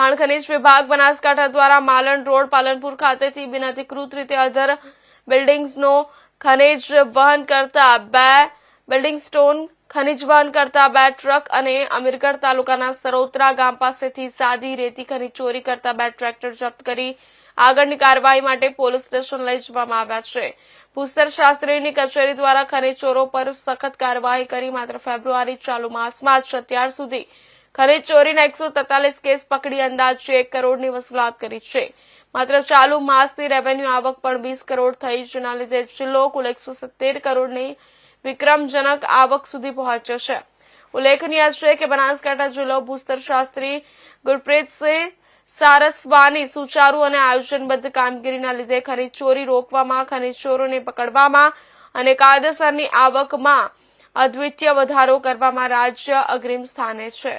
ખાણ ખનીજ વિભાગ બનાસકાંઠા દ્વારા માલણ રોડ પાલનપુર ખાતેથી બિનઅધિકૃત રીતે અધર બિલ્ડિંગ્સનો ખનીજ વહન કરતા ખનીજ વહન કરતા 2 ટ્રક અને અમીરગઢ તાલુકાના સરોત્રા ગામ પાસેથી સાદી રેતી ખનીજ ચોરી કરતા 2 ટ્રેક્ટર જપ્ત કરી આગળની કાર્યવાહી માટે પોલીસ સ્ટેશન લઈ જવામાં આવ્યા છે. ભૂસ્તર શાસ્ત્રીની કચેરી દ્વારા ખનીજ ચોરો પર સખત કાર્યવાહી કરી માત્ર ફેબ્રુઆરી ચાલુ માસમાં જ અત્યાર સુધી ખનીજ ચોરીના 143 કેસ પકડી અંદાજે 1 કરોડની વસૂલાત કરી છે. માત્ર ચાલુ માસની રેવન્યુ આવક પણ 20 કરોડ થઈ, જેના લીધે જિલ્લો કુલ 170 કરોડની વિક્રમજનક આવક સુધી પહોંચ્યો છે. ઉલ્લેખનીય છે કે બનાસકાંઠા જિલ્લો ભૂસ્તર શાસ્ત્રી ગુરપ્રીતસિંહ સારસ્વાની સુચારુ અને આયોજનબદ્ધ કામગીરીના લીધે ખનીજ ચોરી રોકવામાં, ખનીજ ચોરોને પકડવામાં અને કાયદેસરની આવકમાં અદ્વિતીય વધારો કરવામાં રાજ્ય અગ્રીમ સ્થાને છે.